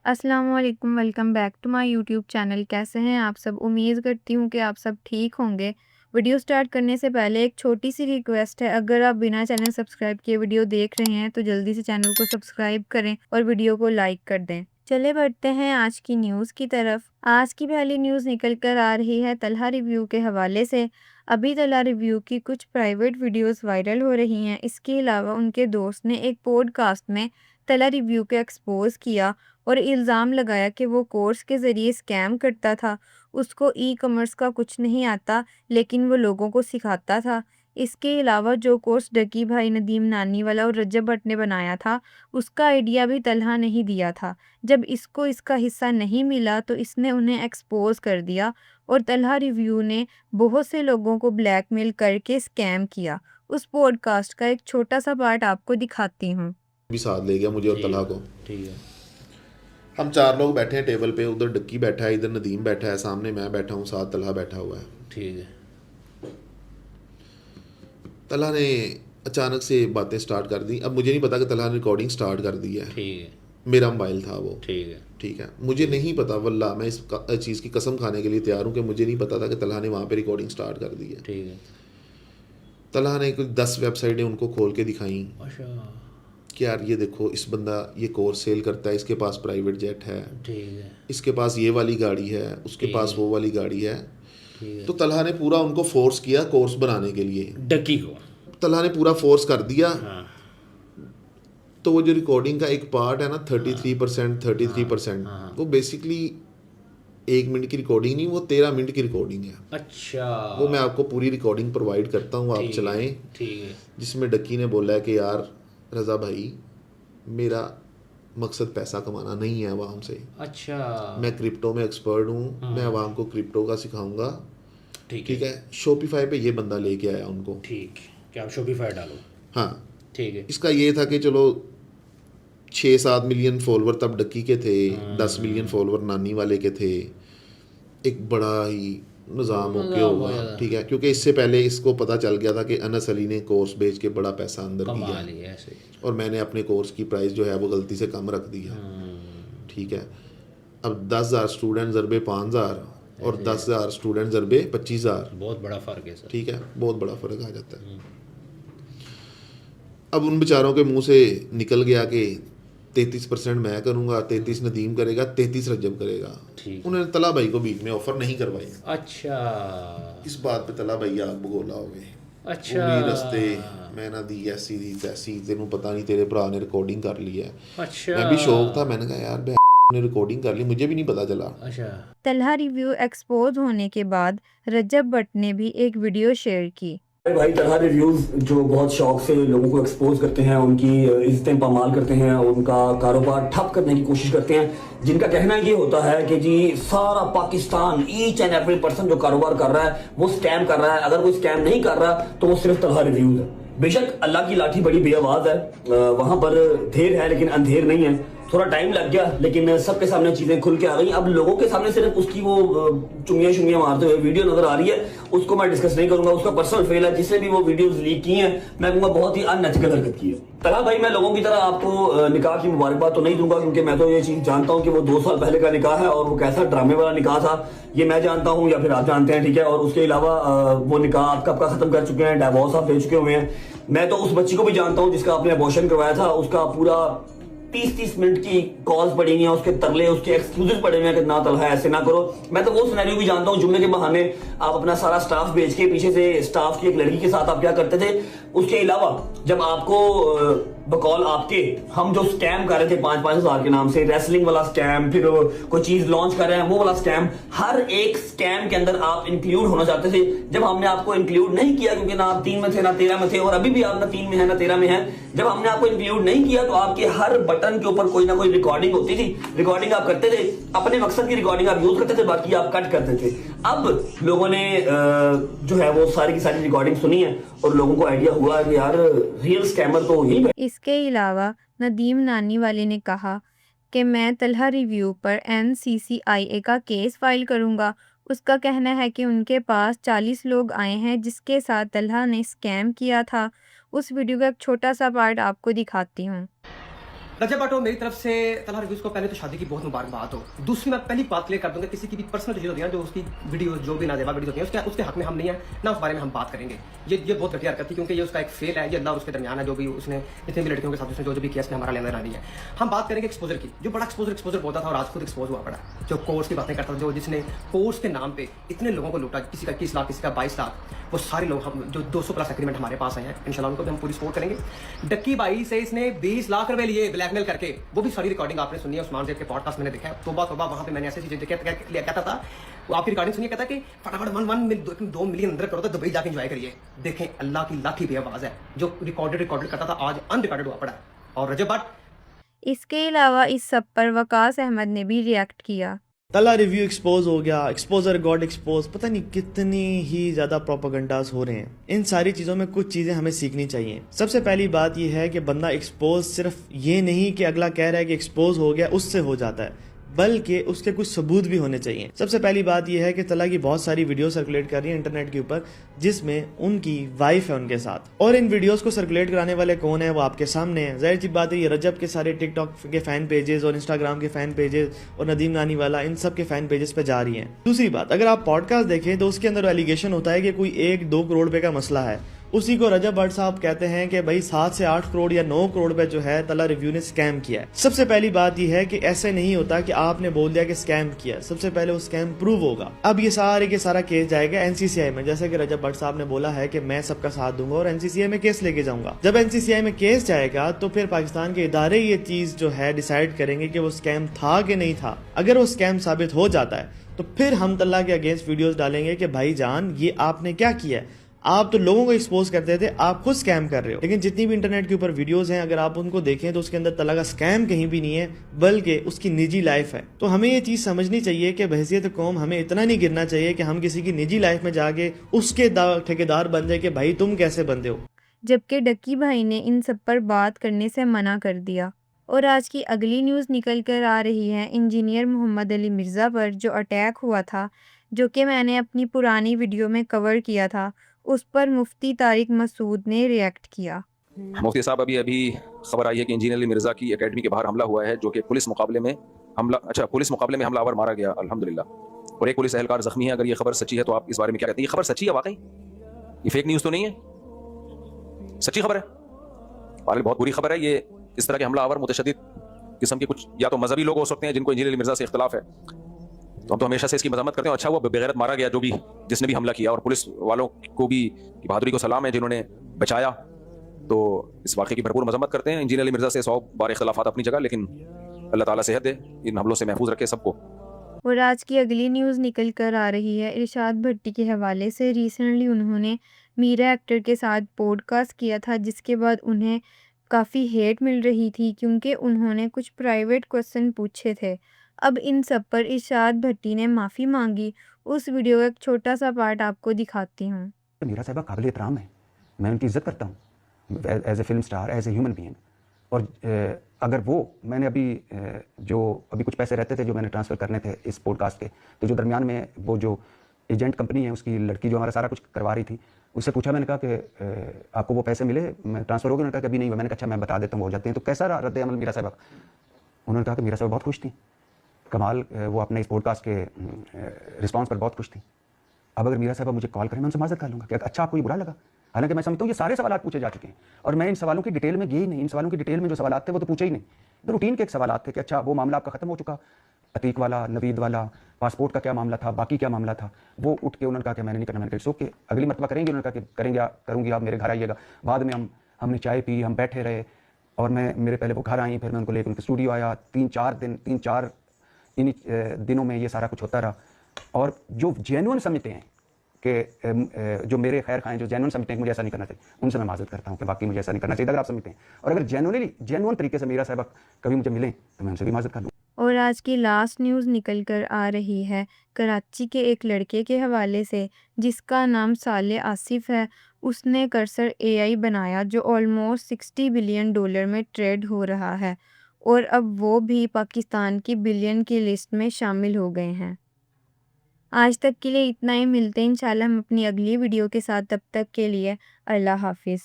अस्सलाम वालेकुम, welcome back to my YouTube channel. कैसे हैं आप सब? उम्मीद करती हूँ कि आप सब ठीक होंगे। वीडियो स्टार्ट करने से पहले एक छोटी सी रिक्वेस्ट है, अगर आप बिना चैनल सब्सक्राइब किए वीडियो देख रहे हैं तो जल्दी से चैनल को सब्सक्राइब करें और वीडियो को लाइक कर दें। चले बढ़ते हैं आज की न्यूज़ की तरफ। आज की पहली न्यूज़ निकल कर आ रही है तलहा रिव्यू के हवाले से। अभी तलहा रिव्यू की कुछ प्राइवेट वीडियोस वायरल हो रही हैं। इसके अलावा उनके दोस्त ने एक पॉडकास्ट में तलहा रिव्यू को एक्सपोज किया और इल्ज़ाम लगाया कि वो कोर्स के ज़रिए स्कैम करता था। उसको ई-कॉमर्स का कुछ नहीं आता, लेकिन वो लोगों को सिखाता था। इसके अलावा जो कोर्स डकी भाई, नदीम नानीवाला और रजब भट्ट ने बनाया था, उसका आइडिया भी तलहा ने ही दिया था। जब इसको इसका हिस्सा नहीं मिला तो इसने उन्हें एक्सपोज़ कर दिया और तलहा रिव्यू ने बहुत से लोगों को ब्लैकमेल करके स्कैम किया। उस पॉडकास्ट का एक छोटा-सा पार्ट आपको दिखाती हूँ। भी साथ ले गया मुझे और ठीक तलहा है। को। ठीक है। हम चार लोग बैठे हैं टेबल पे, उधर डक्की बैठा है, इधर नदीम बैठा है, सामने मैं बैठा हूँ, साथ तलहा बैठा हुआ है। ठीक है। तलहा ने अचानक से बातें स्टार्ट कर दी। अब मुझे नहीं पता कि तलहा ने रिकॉर्डिंग स्टार्ट कर दी है। ठीक है। मेरा मोबाइल था वो। ठीक है। ठीक है, मुझे नहीं पता, वल्लाह मैं इस चीज़ की कसम खाने के लिए तैयार हूँ कि मुझे नहीं पता था कि तलहा ने वहाँ पे रिकॉर्डिंग स्टार्ट कर दी है। ठीक है। तलहा ने कुछ 10 वेबसाइटें उनको खोल के दिखाई अच्छा। कि यार ये देखो, इस बंदा ये कोर्स सेल करता है, इसके पास प्राइवेट जेट है, ठीक है। इसके पास ये वाली गाड़ी है, उसके ठीक पास है। वो वाली गाड़ी है। ठीक है। तो तलहा ने पूरा उनको फोर्स किया कोर्स बनाने के लिए। डकी को। तलहा ने पूरा फोर्स कर दिया। हाँ। तो वो जो रिकॉर्डिंग का एक पार्ट है ना, 33%, 33%, हाँ। वो बेसिकली 1 मिनट की रिकॉर्डिंग नहीं, वो 13 मिनट की रिकॉर्डिंग है। अच्छा। वो मैं आपको पूरी रिकॉर्डिंग प्रोवाइड करता हूँ, आप ठीक है। चलाएं। ठीक है। जिसमें डक्की ने बोला है कि यार रज़ा भाई, मेरा मकसद पैसा कमाना नहीं है आवाम से। अच्छा। मैं क्रिप्टो में एक्सपर्ट हूँ, मैं आवाम को क्रिप्टो का सिखाऊंगा। ठीक ठीक है। है, शॉपिफाई पे ये बंदा लेके आया उनको। ठीक। क्या आप शॉपिफाई डालो? हाँ, ठीक है। इसका ये था कि चलो 6-7 मिलियन फॉलोवर तब डक्की के थे, 10 मिलियन फॉलोवर नानी वाले के थे। एक बड़ा ही निज़ाम ओके हो होगा। गया। ठीक है, क्योंकि इससे पहले इसको पता चल गया था कि अनस अली ने कोर्स बेच के बड़ा पैसा अंदर कमा किया लिया ऐसे। और मैंने अपने कोर्स की प्राइस जो है वो गलती से कम रख दी है। ठीक है, अब 10,000 स्टूडेंट ज़रबे 5,000 और 10,000 स्टूडेंट ज़रबे 25,000। बहुत बड़ा फ़र्क है सर। ठीक है, बहुत बड़ा फ़र्क आ जाता है। अब उन बेचारों के मुंह से निकल गया कि 33% मैं करूँगा, 33 नदीम करेगा, 33 रजब करेगा। ठीक। उन्होंने तला भाई को बीच में ऑफर नहीं करवाई। अच्छा। इस बात पे तला भाई आग बगोला हो गए। अच्छा। पूरी रस्ते मैं ना दी ऐसी दी तैसी, तेनों पता नहीं तेरे भरा ने रिकॉर्डिंग कर ली है। अच्छा। मैं भी शौक था, मैंने कहा यार ने रिकॉर्डिंग कर ली, मुझे भी नहीं पता चला। अच्छा। तलहा रिव्यू एक्सपोज होने के बाद रजब भट्ट ने भी एक वीडियो शेयर की। अरे भाई, तलहा रिव्यूज जो बहुत शौक से लोगों को एक्सपोज करते हैं, उनकी इज्जतें पामाल करते हैं, उनका कारोबार ठप करने की कोशिश करते हैं, जिनका कहना ये होता है कि जी सारा Pakistan, each and every person जो कारोबार कर रहा है वो स्कैम कर रहा है। अगर कोई स्कैम नहीं कर रहा तो वो सिर्फ तलहा रिव्यूज है। बेशक अल्लाह की लाठी बड़ी बेआवाज है, वहां पर देर है लेकिन अंधेर नहीं है। थोड़ा टाइम लग गया लेकिन सबके सामने चीजें खुल के आ गई। अब लोगों के सामने सिर्फ उसकी वो चुंगियां मारते हुए वीडियो नजर आ रही है, उसको मैं डिस्कस नहीं करूंगा। उसका पर्सनल फेल है, जिसने भी वो वीडियोस लीक की हैं, मैं कहूंगा बहुत ही अनएथिकल हरकत की है। तलहा भाई, मैं लोगों की तरह आपको निकाह की मुबारकबाद तो नहीं दूंगा, क्योंकि मैं तो ये चीज जानता हूँ कि वो 2 साल पहले का निकाह है और वो कैसा ड्रामे वाला निकाह था ये मैं जानता हूँ, या फिर आप जानते हैं। ठीक है, और उसके अलावा वो निकाह आप कब का खत्म कर चुके हैं, डाइवोर्स आप दे चुके हुए हैं। मैं तो उस बच्ची को भी जानता हूँ जिसका आपने अबॉर्शन करवाया था, उसका पूरा 30-30 मिनट की कॉल्स पड़ी हुई हैं, उसके तरले, उसके एक्सक्यूजेस पड़े हुए हैं कि ना तलहा ऐसे ना करो। मैं तो वो सिनेरियो भी जानता हूँ, जुम्मे के बहाने आप अपना सारा स्टाफ बेच के पीछे से स्टाफ की एक लड़की के साथ आप क्या करते थे। उसके अलावा जब आपको बकौल आपके हम जो स्कैम कर रहे थे 5-5 हजार के नाम से, रेसलिंग वाला स्कैम, फिर कोई चीज लॉन्च कर रहे हैं वो वाला स्कैम, हर एक स्कैम के अंदर आप इंक्लूड होना चाहते थे। जब हमने आपको इंक्लूड नहीं किया, क्योंकि ना आप 3 में थे ना 13 में थे, और अभी भी आप ना 3 में है ना 13 में है, जब हमने आपको इंक्लूड नहीं किया तो आपके हर बटन के ऊपर कोई ना कोई रिकॉर्डिंग होती थी। रिकॉर्डिंग आप करते थे, अपने मकसद की रिकॉर्डिंग आप यूज करते थे, बाकी आप कट करते थे। अब लोगों ने जो है वो सारी की सारी रिकॉर्डिंग सुनी है और लोगों को आइडिया हुआ कि यार रियल स्कैमर तो यही। इसके अलावा नदीम नानीवाले ने कहा कि मैं तलहा रिव्यू पर NCCIA का केस फाइल करूंगा। उसका कहना है कि उनके पास 40 लोग आए हैं जिसके साथ तलहा ने स्कैम किया था। उस वीडियो का एक छोटा सा पार्ट आपको दिखाती हूँ। रजब भट्ट, मेरी तरफ से तलहा रिव्यूज को पहले तो शादी की बहुत मुबारकबाद हो। दूसरी मैं पहली बात क्लियर कर दूंगा, किसी की भी पर्सनल चीज़ होती है जो उसकी वीडियो जो भी नाजेबा वीडियो होती है उसके हक में हम नहीं है ना उस बारे में हम बात करेंगे। ये बहुत घटिया हरकत थी, क्योंकि ये उसका एक फेल है, ये अल्लाह और उसके दरमियान है। जो भी उसने जितनी भी लड़कियों के साथ उसने जो भी किया इसमें हमारा लेना देना नहीं है। हम बात करेंगे एक्सपोजर की, जो बड़ा एक्सपोजर बोलता था और आज खुद एक्सपोज हुआ पड़ा, जो कोर्स की बातें करता था, जो जिसने कोर्स के नाम पे इतने लोगों को लूटा, किसी का 21 लाख, किसी का 22 लाख, वो सारे लोग हम जो 200+ एग्रीमेंट हमारे पास आए हैं, इंशाल्लाह उनको भी हम पूरी सपोर्ट करेंगे। डक्की भाई से इसने 20 लाख रुपए लिए ब्लैकमेल करके, वो भी सारी रिकॉर्डिंग आपने सुनी है, उस्मान ज़ैद के पॉडकास्ट मैंने देखा है। तोबा तोबा, वहां पे मैंने ऐसी चीजें कहता था, वो आपकी रिकॉर्डिंग सुनिए, कहता कि फटाफट 2 मिलियन अंदर करो तो दुबई जाके एंजॉय करिए। देखें अल्लाह की लाठी बेआवाज है, जो रिकॉर्डेड करता था आज अनरिकॉर्डेड हुआ पड़ा है। और रजब भट्ट, इसके अलावा इस सब पर वकास अहमद ने भी रिएक्ट किया। तला रिव्यू एक्सपोज हो गया, एक्सपोजर गॉड एक्सपोज, पता नहीं कितनी ही ज़्यादा प्रोपेगेंडास हो रहे हैं। इन सारी चीज़ों में कुछ चीज़ें हमें सीखनी चाहिए। सबसे पहली बात यह है कि बंदा एक्सपोज सिर्फ ये नहीं कि अगला कह रहा है कि एक्सपोज हो गया उससे हो जाता है, बल्कि उसके कुछ सबूत भी होने चाहिए। सबसे पहली बात यह है कि तला की बहुत सारी वीडियो सर्कुलेट कर रही है इंटरनेट के ऊपर जिसमें उनकी वाइफ है उनके साथ, और इन वीडियोस को सर्कुलेट कराने वाले कौन है वो आपके सामने है। जाहिर सी बात है ये रजब के सारे टिकटॉक के फैन पेजेस और इंस्टाग्राम के फैन पेजेस और नदीम नानी वाला इन सब के फैन पेजेस पे जा रही हैं। दूसरी बात, अगर आप पॉडकास्ट देखें तो उसके अंदर एलिगेशन होता है कि कोई 1-2 करोड़ रुपए का मसला है, उसी को रजब भट्ट साहब कहते हैं कि भाई 7 से 8 करोड़ या 9 करोड़ पे जो है तला रिव्यू ने स्कैम किया है। सबसे पहली बात यह है कि ऐसे नहीं होता कि आपने बोल दिया कि स्कैम किया, सबसे पहले वो स्कैम प्रूव होगा। अब ये सारे के सारा केस जाएगा एनसीसीआई में, जैसे कि रजब भट्ट साहब ने बोला है कि मैं सबका साथ दूंगा और एनसीसीआई में केस लेके जाऊंगा। जब एनसीसीआई में केस जाएगा तो फिर पाकिस्तान के इदारे ये चीज जो है डिसाइड करेंगे कि वो स्कैम था कि नहीं था। अगर वो स्कैम साबित हो जाता है तो फिर हम तल्ला के अगेंस्ट वीडियोस डालेंगे कि भाई जान ये आपने क्या किया है, आप तो लोगों को एक्सपोज करते थे, आप खुद स्कैम कर रहे हो। लेकिन जितनी भी इंटरनेट के ऊपर वीडियोस हैं अगर आप उनको देखें तो उसके अंदर तला का स्कैम कहीं भी नहीं है, बल्कि उसकी निजी लाइफ है। तो हमें ये चीज समझनी चाहिए कि बहसियत कौम हमें इतना नहीं गिरना चाहिए कि हम किसी की निजी लाइफ में जाके उसके ठेकेदार बन जाए कि भाई तुम कैसे बंदे हो। जबकि डक्की भाई ने इन सब पर बात करने से मना कर दिया। और आज की अगली न्यूज़ निकल कर आ रही है इंजीनियर मोहम्मद अली मिर्ज़ा पर, जो अटैक हुआ था, जो कि मैंने अपनी पुरानी वीडियो में कवर किया था। उस पर मुफ्ती तारिक मसूद ने रिएक्ट किया। मुफ्ती साहब, अभी खबर आई है कि इंजीनियर अली मिर्ज़ा की एकेडमी के बाहर हमला हुआ है, जो कि पुलिस मुकाबले में हमलावर मारा गया अल्हम्दुलिल्लाह, और एक पुलिस एहलकार जख्मी है। अगर ये खबर सच्ची है तो आप इस बारे में क्या कहते हैं? ये खबर सच्ची है वाकई? ये फेक न्यूज़ तो नहीं है, सच्ची खबर है? वाकई बहुत बुरी खबर है। ये इस तरह के हमलावर मुतशद्दिद किस्म के कुछ या तो मजहबी लोग हो सकते हैं जिनको इंजीनियर अली मिर्ज़ा से इख्तिलाफ है, तो हम तो हमेशा से इसकी मजम्मत करते हैं। अच्छा हुआ बेगैरत मारा गया जिसने भी हमला किया, और पुलिस वालों को भी की बहादुरी को सलाम है जिन्होंने बचाया। तो इस वाक़े की भरपूर मजम्मत करते हैं। इंजीनियर अली मिर्ज़ा से 100 बार इख्तिलाफात अपनी जगह, लेकिन अल्लाह ताला सेहत दे, इन हमलों से महफूज रखे सबको। और आज की अगली न्यूज़ निकल कर आ रही है इरशाद भट्टी के हवाले से। रिसेंटली उन्होंने मीरा एक्टर के साथ पॉडकास्ट किया था, जिसके बाद उन्हें काफ़ी हेट मिल रही थी क्योंकि उन्होंने कुछ प्राइवेट क्वेश्चन पूछे थे। अब इन सब पर इरशाद भट्टी ने माफ़ी मांगी। उस वीडियो का एक छोटा सा पार्ट आपको दिखाती हूँ। मीरा साहिबा काबिल एहतराम है, मैं उनकी इज़्ज़त करता हूँ as a film star, as a human being. और अगर मैंने जो अभी कुछ पैसे रहते थे जो मैंने ट्रांसफ़र करने थे इस पॉडकास्ट के, तो जो दरमियान में वो जो एजेंट कंपनी है उसकी लड़की जो हमारा सारा कुछ करवा रही थी, उससे पूछा, मैंने कहा कि आपको वो पैसे मिले, ट्रांसफ़र हो गए? उन्होंने कहा कि अभी नहीं हुआ। मैंने कहा अच्छा मैं बता देता हूँ, हो जाते हैं। तो कैसा रहा रद्द अमल मीरा साहिबा? उन्होंने कहा कि मीरा साहिबा बहुत खुश थी, कमाल, वो अपने इस पॉडकास्ट के रिस्पांस पर बहुत खुश थी। अब अगर मीरा साहब मुझे कॉल करें मैं उनसे माजरत कर लूँगा कि अच्छा आपको ये बुरा लगा। हालांकि मैं समझता हूँ ये सारे सवाल पूछे जा चुके हैं और मैं इन सवालों की डिटेल में गई ही नहीं। इन सवालों की डिटेल में जो सवाल थे वो तो पूछे ही नहीं, तो रूटीन के एक सवाल थे कि अच्छा वो मामला आपका ख़त्म हो चुका, अतीक वाला, नवीद वाला, पासपोर्ट का क्या मामला था, बाकी क्या मामला था। वो उठ के उन्होंने कहा कि मैंने नहीं करना। मैंने कहा सो के अगली मरतबा करेंगे। उन्होंने कहा कि करेंगे, करूँगी, आप मेरे घर आइएगा। बाद में हमने चाय पी, हम बैठे रहे और मेरे पहले वो घर आई, फिर मैं उनको लेकर उनके स्टूडियो आया। 3-4 इन दिनों में ये सारा कुछ होता रहा। और जो जेन्युइन समझते हैं कि जो मेरे खैर खाएं, जो जेन्युइन समझते हैं कि मुझे ऐसा नहीं करना चाहिए, उनसे मैं माजरत करता हूँ कि बाकी मुझे ऐसा नहीं करना चाहिए अगर आप समझते हैं। और अगर जेन्युइन तरीके से मीरा साहिबा कभी मुझे मिलें तो मैं उनसे भी माजरत कर लूँ। और आज की लास्ट न्यूज़ निकल कर आ रही है कराची के एक लड़के के हवाले से, जिसका नाम साले आसिफ है। उसने कर्सर AI बनाया जो ऑलमोस्ट $60 बिलियन में ट्रेड हो रहा है, और अब वो भी पाकिस्तान की बिलियन की लिस्ट में शामिल हो गए हैं। आज तक के लिए इतना ही। मिलते हैं इंशाल्लाह हम अपनी अगली वीडियो के साथ। तब तक के लिए अल्लाह हाफिज़।